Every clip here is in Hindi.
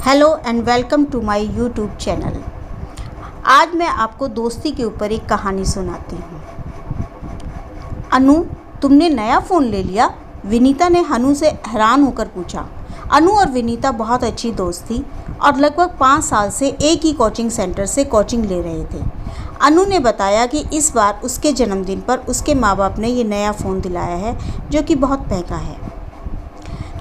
Hello and welcome to my YouTube channel. आज मैं आपको दोस्ती के ऊपर एक कहानी सुनाती हूँ। अनु, तुमने नया फ़ोन ले लिया? विनीता ने अनु से हैरान होकर पूछा। अनु और विनीता बहुत अच्छी दोस्त थी और लगभग 5 साल से एक ही कोचिंग सेंटर से कोचिंग ले रहे थे। अनु ने बताया कि इस बार उसके जन्मदिन पर उसके माँ बाप ने ये नया फ़ोन दिलाया है जो कि बहुत महंगा है।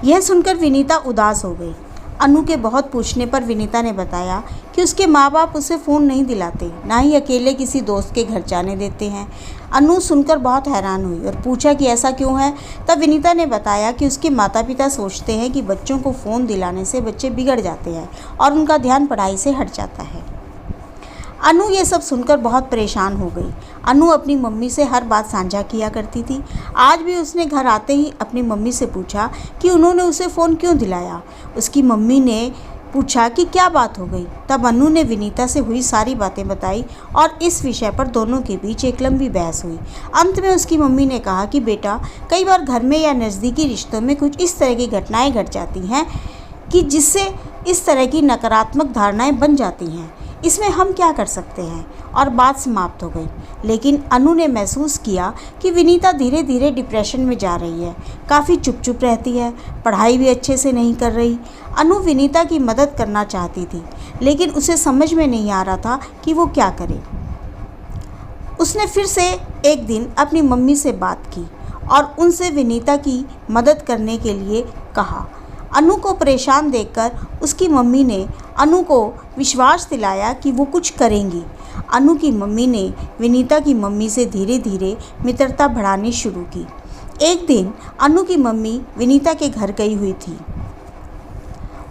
यह सुनकर विनीता उदास हो गई। अनु के बहुत पूछने पर विनीता ने बताया कि उसके माँ बाप उसे फ़ोन नहीं दिलाते, ना ही अकेले किसी दोस्त के घर जाने देते हैं। अनु सुनकर बहुत हैरान हुई और पूछा कि ऐसा क्यों है। तब विनीता ने बताया कि उसके माता पिता सोचते हैं कि बच्चों को फ़ोन दिलाने से बच्चे बिगड़ जाते हैं और उनका ध्यान पढ़ाई से हट जाता है। अनु ये सब सुनकर बहुत परेशान हो गई। अनु अपनी मम्मी से हर बात साझा किया करती थी। आज भी उसने घर आते ही अपनी मम्मी से पूछा कि उन्होंने उसे फ़ोन क्यों दिलाया। उसकी मम्मी ने पूछा कि क्या बात हो गई। तब अनु ने विनीता से हुई सारी बातें बताई और इस विषय पर दोनों के बीच एक लंबी बहस हुई। अंत में उसकी मम्मी ने कहा कि बेटा, कई बार घर में या नज़दीकी रिश्तों में कुछ इस तरह की घटनाएं घट जाती हैं कि जिससे इस तरह की नकारात्मक धारणाएं बन जाती हैं। इसमें हम क्या कर सकते हैं। और बात समाप्त हो गई। लेकिन अनु ने महसूस किया कि विनीता धीरे धीरे डिप्रेशन में जा रही है। काफ़ी चुप चुप रहती है, पढ़ाई भी अच्छे से नहीं कर रही। अनु विनीता की मदद करना चाहती थी, लेकिन उसे समझ में नहीं आ रहा था कि वो क्या करे। उसने फिर से एक दिन अपनी मम्मी से बात की और उनसे विनीता की मदद करने के लिए कहा। अनु को परेशान देखकर उसकी मम्मी ने अनु को विश्वास दिलाया कि वो कुछ करेंगी। अनु की मम्मी ने विनीता की मम्मी से धीरे धीरे मित्रता बढ़ानी शुरू की। एक दिन अनु की मम्मी विनीता के घर गई हुई थी।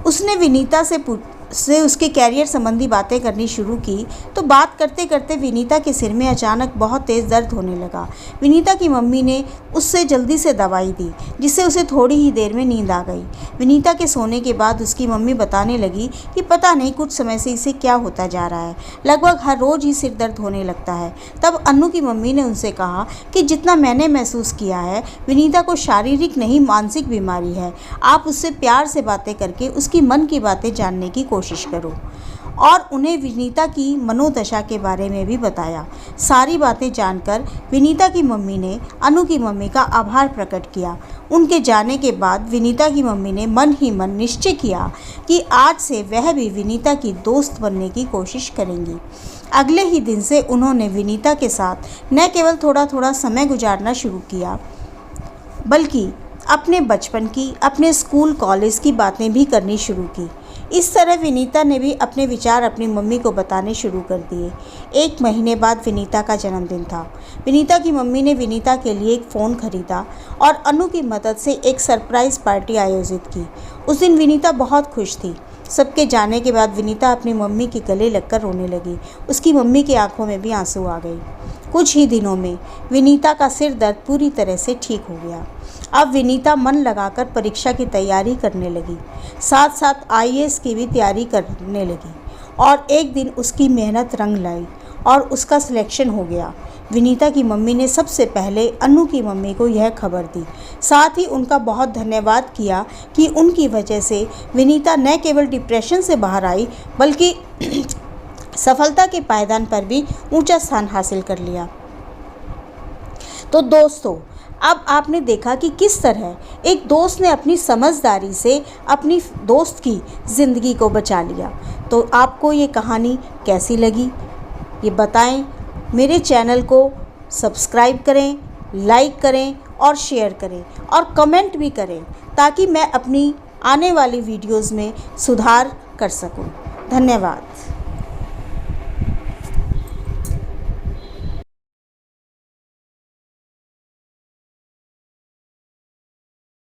उसने विनीता से उसके कैरियर संबंधी बातें करनी शुरू की तो बात करते करते विनीता के सिर में अचानक बहुत तेज़ दर्द होने लगा। विनीता की मम्मी ने उससे जल्दी से दवाई दी, जिससे उसे थोड़ी ही देर में नींद आ गई। विनीता के सोने के बाद उसकी मम्मी बताने लगी कि पता नहीं कुछ समय से इसे क्या होता जा रहा है, लगभग हर रोज़ ही सिर दर्द होने लगता है। तब अनु की मम्मी ने उनसे कहा कि जितना मैंने महसूस किया है, विनीता को शारीरिक नहीं मानसिक बीमारी है। आप उससे प्यार से बातें करके उसकी मन की बातें जानने की कोशिश करो। और उन्हें विनीता की मनोदशा के बारे में भी बताया। सारी बातें जानकर विनीता की मम्मी ने अनु की मम्मी का आभार प्रकट किया। उनके जाने के बाद विनीता की मम्मी ने मन ही मन निश्चय किया कि आज से वह भी विनीता की दोस्त बनने की कोशिश करेंगी। अगले ही दिन से उन्होंने विनीता के साथ न केवल थोड़ा थोड़ा समय गुजारना शुरू किया, बल्कि अपने बचपन की, अपने स्कूल कॉलेज की बातें भी करनी शुरू की। इस तरह विनीता ने भी अपने विचार अपनी मम्मी को बताने शुरू कर दिए। 1 महीने बाद विनीता का जन्मदिन था। विनीता की मम्मी ने विनीता के लिए एक फ़ोन खरीदा और अनु की मदद से एक सरप्राइज़ पार्टी आयोजित की। उस दिन विनीता बहुत खुश थी। सबके जाने के बाद विनीता अपनी मम्मी के गले लगकर रोने लगी। उसकी मम्मी की आंखों में भी आंसू आ गए। कुछ ही दिनों में विनीता का सिर दर्द पूरी तरह से ठीक हो गया। अब विनीता मन लगाकर परीक्षा की तैयारी करने लगी, साथ साथ आईएएस की भी तैयारी करने लगी। और एक दिन उसकी मेहनत रंग लाई और उसका सिलेक्शन हो गया। विनीता की मम्मी ने सबसे पहले अनु की मम्मी को यह खबर दी। साथ ही उनका बहुत धन्यवाद किया कि उनकी वजह से विनीता न केवल डिप्रेशन से बाहर आई, बल्कि सफलता के पायदान पर भी ऊंचा स्थान हासिल कर लिया। तो दोस्तों, अब आपने देखा कि किस तरह एक दोस्त ने अपनी समझदारी से अपनी दोस्त की ज़िंदगी को बचा लिया। तो आपको ये कहानी कैसी लगी, ये बताएं। मेरे चैनल को सब्सक्राइब करें, लाइक करें और शेयर करें और कमेंट भी करें, ताकि मैं अपनी आने वाली वीडियोज़ में सुधार कर सकूं। धन्यवाद।